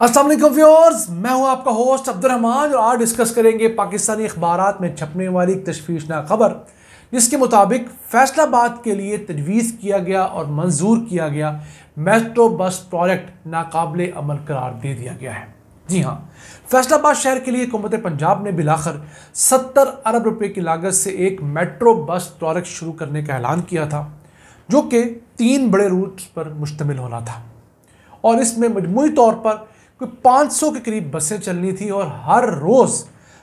अस्सलाम वालेकुम व्यूअर्स, मैं हूं आपका होस्ट अब्दुर्रहमान और आज डिस्कस करेंगे पाकिस्तानी अखबारात में छपने वाली एक तशवीशनाक खबर जिसके मुताबिक फैसलाबाद के लिए तजवीज़ किया गया और मंजूर किया गया मेट्रो बस प्रोजेक्ट नाकाबिले अमल करार दे दिया गया है। जी हाँ, फैसलाबाद शहर के लिए हुकूमत पंजाब ने बिलाखिर 70 अरब रुपए की लागत से एक मेट्रो बस प्रोजेक्ट शुरू करने का ऐलान किया था, जो कि 3 बड़े रूट्स पर मुश्तमिल होना था और इसमें मजमूई तौर पर कोई 500 के करीब बसें चलनी थी और हर रोज़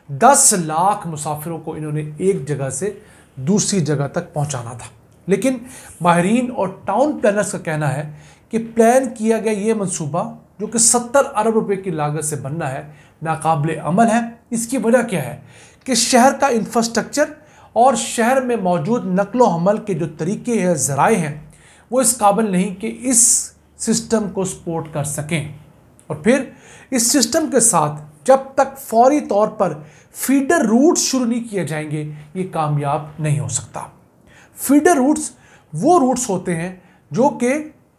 10 लाख मुसाफिरों को इन्होंने एक जगह से दूसरी जगह तक पहुंचाना था। लेकिन माहिरीन और टाउन प्लानर्स का कहना है कि प्लान किया गया ये मंसूबा जो कि 70 अरब रुपए की लागत से बनना है, नाकाबिले अमल है। इसकी वजह क्या है कि शहर का इंफ्रास्ट्रक्चर और शहर में मौजूद नकलो हमल के जो तरीके हैं, ज़राए हैं, वो इस काबिल नहीं कि इस सिस्टम को सपोर्ट कर सकें। और फिर इस सिस्टम के साथ जब तक फौरी तौर पर फीडर रूट्स शुरू नहीं किए जाएंगे, ये कामयाब नहीं हो सकता। फीडर रूट्स वो रूट्स होते हैं जो कि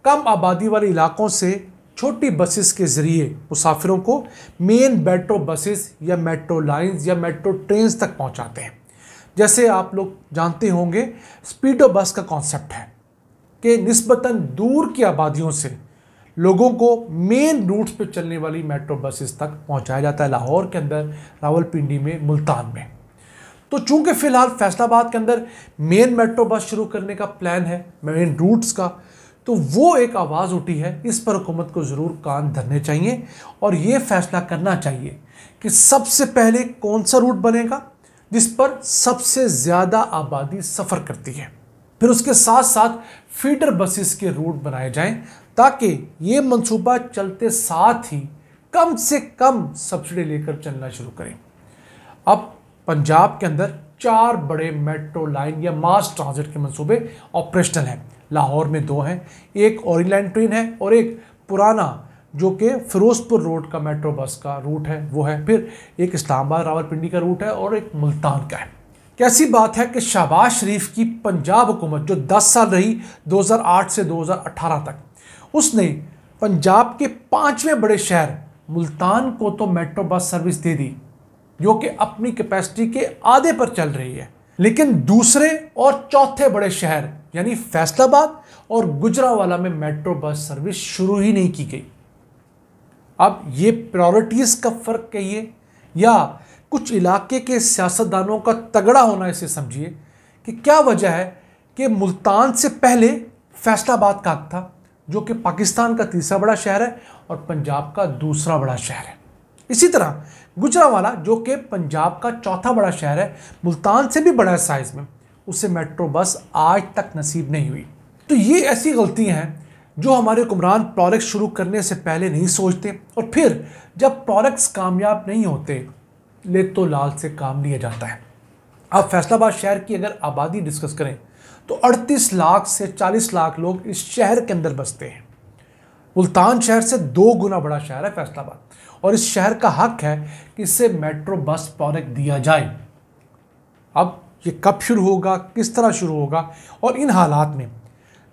कम आबादी वाले इलाकों से छोटी बसेस के ज़रिए मुसाफिरों को मेन मेट्रो बसेस या मेट्रो लाइंस या मेट्रो ट्रेन्स तक पहुंचाते हैं। जैसे आप लोग जानते होंगे, स्पीडो बस का कॉन्सेप्ट है कि निस्बतन दूर की आबादियों से लोगों को मेन रूट्स पे चलने वाली मेट्रो बसेस तक पहुंचाया जाता है, लाहौर के अंदर, रावलपिंडी में, मुल्तान में। तो चूंकि फ़िलहाल फैसलाबाद के अंदर मेन मेट्रो बस शुरू करने का प्लान है, मेन रूट्स का, तो वो एक आवाज़ उठी है, इस पर हुकूमत को ज़रूर कान धरने चाहिए और ये फैसला करना चाहिए कि सबसे पहले कौन सा रूट बनेगा जिस पर सबसे ज़्यादा आबादी सफ़र करती है। फिर उसके साथ साथ फीडर बसेस के रूट बनाए जाएं ताकि ये मंसूबा चलते साथ ही कम से कम सब्सिडी लेकर चलना शुरू करें। अब पंजाब के अंदर 4 बड़े मेट्रो लाइन या मास ट्रांजिट के मंसूबे ऑपरेशनल हैं। लाहौर में 2 हैं, एक ओरिएंट ट्रेन है और एक पुराना जो कि फिरोजपुर रोड का मेट्रो बस का रूट है वो है। फिर एक इस्लामाबाद रावलपिंडी का रूट है और एक मुल्तान का है। कैसी बात है कि शहबाज शरीफ की पंजाब हुकूमत जो 10 साल रही 2008 से 2018 तक, उसने पंजाब के 5वें बड़े शहर मुल्तान को तो मेट्रो बस सर्विस दे दी जो कि अपनी कैपेसिटी के आधे पर चल रही है, लेकिन दूसरे और चौथे बड़े शहर यानी फैसलाबाद और गुजरावाला में मेट्रो बस सर्विस शुरू ही नहीं की गई। अब ये प्रायोरिटीज़ का फ़र्क कहिए या कुछ इलाके के सियासतदानों का तगड़ा होना, इसे समझिए कि क्या वजह है कि मुल्तान से पहले फैसलाबाद का हक था जो कि पाकिस्तान का तीसरा बड़ा शहर है और पंजाब का दूसरा बड़ा शहर है। इसी तरह गुजरावाला जो कि पंजाब का चौथा बड़ा शहर है, मुल्तान से भी बड़ा है साइज़ में, उसे मेट्रो बस आज तक नसीब नहीं हुई। तो ये ऐसी गलतियाँ हैं जो हमारे हुक्मरान प्रोजेक्ट शुरू करने से पहले नहीं सोचते और फिर जब प्रोजेक्ट्स कामयाब नहीं होते ले तो लाल से काम लिया जाता है। अब फैसलाबाद शहर की अगर आबादी डिस्कस करें तो 38 लाख से 40 लाख लोग इस शहर के अंदर बसते हैं। मुल्तान शहर से 2 गुना बड़ा शहर है फैसलाबाद और इस शहर का हक है कि इसे मेट्रो बस प्रोजेक्ट दिया जाए। अब ये कब शुरू होगा, किस तरह शुरू होगा, और इन हालात में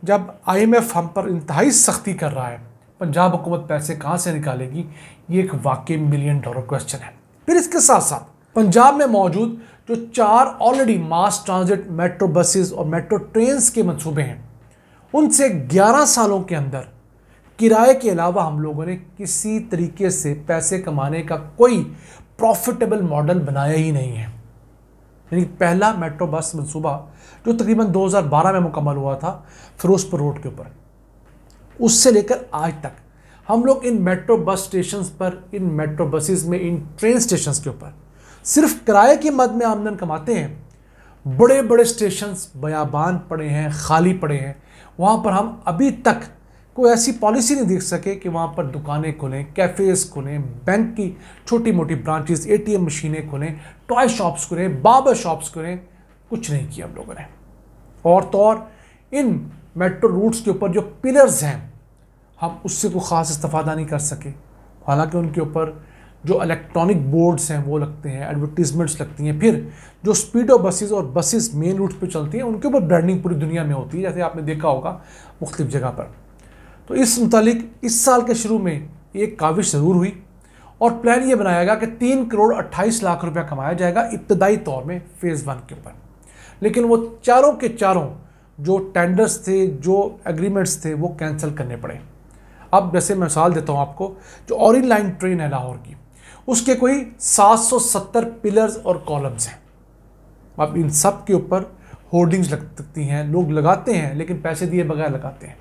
जब IMF हम पर इंतहाई सख्ती कर रहा है, पंजाब हुकूमत पैसे कहाँ से निकालेगी, ये एक वाकई $1 मिलियन क्वेश्चन है। फिर इसके साथ साथ पंजाब में मौजूद जो 4 ऑलरेडी मास ट्रांजिट मेट्रो बसेस और मेट्रो ट्रेन्स के मंसूबे हैं, उनसे 11 सालों के अंदर किराए के अलावा हम लोगों ने किसी तरीके से पैसे कमाने का कोई प्रॉफिटेबल मॉडल बनाया ही नहीं है। यानी पहला मेट्रो बस मंसूबा जो तकरीबन 2012 में मुकम्मल हुआ था फिरोजपुर रोड के ऊपर, उससे लेकर आज तक हम लोग इन मेट्रो बस स्टेशंस पर, इन मेट्रो बसेस में, इन ट्रेन स्टेशंस के ऊपर सिर्फ किराए की मद में आमदन कमाते हैं। बड़े बड़े स्टेशंस बयाबान पड़े हैं, खाली पड़े हैं, वहाँ पर हम अभी तक कोई ऐसी पॉलिसी नहीं देख सके कि वहाँ पर दुकानें खुलें, कैफ़ेज़ खुलें, बैंक की छोटी मोटी ब्रांचेस, ATM मशीनें खुलें, टॉय शॉप्स खुलें, बार्बर शॉप्स खुलें। कुछ नहीं किया हम लोगों ने। और तो और इन मेट्रो रूट्स के ऊपर जो पिलर्स हैं, हम उससे कोई ख़ास इस्तेफादा नहीं कर सके। हालांकि उनके ऊपर जो इलेक्ट्रॉनिक बोर्ड्स हैं वो लगते हैं, एडवर्टीजमेंट्स लगती हैं। फिर जो स्पीडो बसेस और बसेस मेन रूट पे चलती हैं, उनके ऊपर ब्रांडिंग पूरी दुनिया में होती है, जैसे आपने देखा होगा मुख्तलिफ जगह पर। तो इस मुतालिक इस साल के शुरू में एक काविश ज़रूर हुई और प्लान ये बनाया गया कि 3 करोड़ 28 लाख रुपया कमाया जाएगा इब्तदाई तौर में फ़ेज़ 1 के ऊपर। लेकिन वो चारों के चारों जो टेंडर्स थे, जो एग्रीमेंट्स थे, वो कैंसिल करने पड़े। अब जैसे मैं मिसाल देता हूँ आपको, जो ऑरेंज लाइन ट्रेन है लाहौर की, उसके कोई 770 पिलर्स और कॉलम्स हैं। अब इन सब के ऊपर होर्डिंग्स लग सकती हैं, लोग लगाते हैं लेकिन पैसे दिए बगैर लगाते हैं।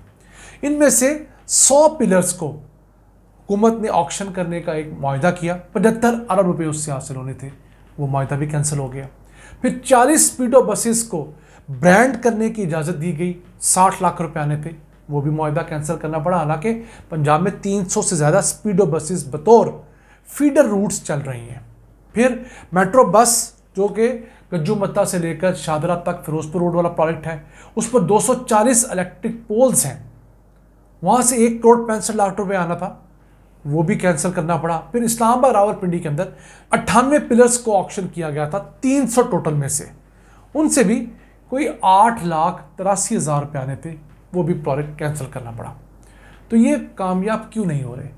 इनमें से 100 पिलर्स को हुकूमत ने ऑक्शन करने का एक मुआहदा किया, 75 अरब रुपए उससे हासिल होने थे, वो मुआहदा भी कैंसिल हो गया। फिर 40 स्पीडो बसेस को ब्रांड करने की इजाज़त दी गई, 60 लाख रुपए आने थे, वो भी मुआहदा कैंसिल करना पड़ा। हालांकि पंजाब में 300 से ज़्यादा स्पीडो बसेस बतौर फीडर रूट्स चल रही हैं। फिर मेट्रो बस जो कि गज्जू मत्ता से लेकर शादरा तक फिरोजपुर रोड वाला प्रोजेक्ट है, उस पर 240 इलेक्ट्रिक पोल्स हैं, वहाँ से 1 करोड़ 65 लाख रुपए आना था, वो भी कैंसिल करना पड़ा। फिर इस्लामाबाद रावलपिंडी के अंदर 98 पिलर्स को ऑक्शन किया गया था, 300 टोटल में से, उनसे भी कोई 8,83,000 रुपये आने थे, वो भी प्रोजेक्ट कैंसिल करना पड़ा। तो ये कामयाब क्यों नहीं हो रहे?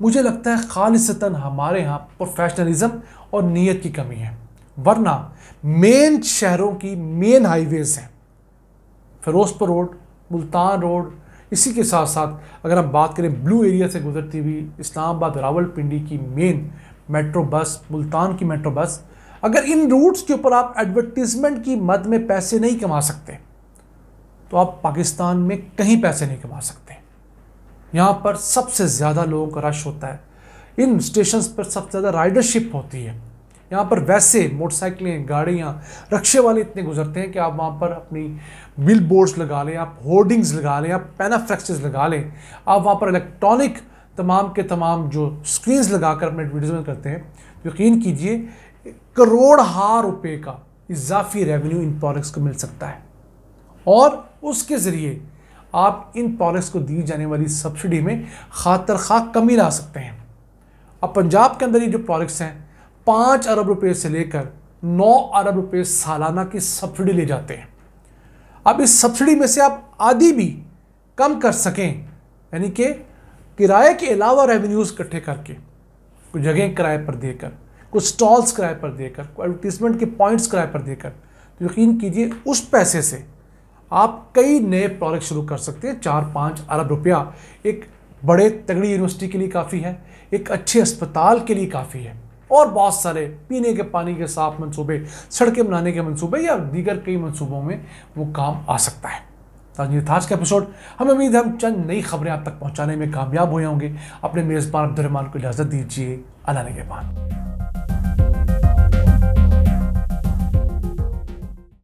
मुझे लगता है खालिसतन हमारे यहाँ प्रोफेशनलिज्म और नीयत की कमी है। वरना मेन शहरों की मेन हाईवेज हैं, फिरोजपुर रोड, मुल्तान रोड, इसी के साथ साथ अगर हम बात करें ब्लू एरिया से गुजरती हुई इस्लामाबाद रावलपिंडी की मेन मेट्रो बस, मुल्तान की मेट्रो बस, अगर इन रूट्स के ऊपर आप एडवर्टीजमेंट की मद में पैसे नहीं कमा सकते तो आप पाकिस्तान में कहीं पैसे नहीं कमा सकते। यहाँ पर सबसे ज़्यादा लोगों का रश होता है, इन स्टेशंस पर सबसे ज़्यादा राइडरशिप होती है। यहाँ पर वैसे मोटरसाइकिलें, गाड़ियाँ, रक्शे वाले इतने गुजरते हैं कि आप वहाँ पर अपनी बिल बोर्ड्स लगा लें, आप होर्डिंग्स लगा लें, आप पैनाफ्लेक्सेस लगा लें, आप वहाँ पर इलेक्ट्रॉनिक तमाम के तमाम जो स्क्रीन्स लगाकर अपने एडवर्टीजमेंट करते हैं, यकीन कीजिए करोड़ों रुपए का इजाफी रेवेन्यू इन प्रोडक्ट्स को मिल सकता है और उसके ज़रिए आप इन प्रोडक्ट्स को दी जाने वाली सब्सिडी में खातर खा कमी ला सकते हैं। अब पंजाब के अंदर ये जो प्रोडक्ट्स हैं 5 अरब रुपए से लेकर 9 अरब रुपए सालाना की सब्सिडी ले जाते हैं। अब इस सब्सिडी में से आप आधी भी कम कर सकें, यानी कि किराए के अलावा रेवेन्यूज़ इकट्ठे करके, कुछ जगह किराए पर देकर, कुछ स्टॉल्स किराए पर देकर, एडवर्टीजमेंट के पॉइंट्स किराए पर देकर, तो यकीन कीजिए उस पैसे से आप कई नए प्रोडक्ट शुरू कर सकते हैं। 4-5 अरब रुपया एक बड़े तगड़ी यूनिवर्सिटी के लिए काफ़ी है, एक अच्छे अस्पताल के लिए काफ़ी है, और बहुत सारे पीने के पानी के साफ मंसूबे, सड़कें बनाने के मंसूबे या दीगर कई मंसूबों में वो काम आ सकता है। आज का एपिसोड, हमें उम्मीद है हम चंद नई खबरें आप तक पहुँचाने में कामयाब हुए होंगे। अपने मेज़बान अब्दुर्रहमान को इजाज़त दीजिए। अल्लाह ने के बाद।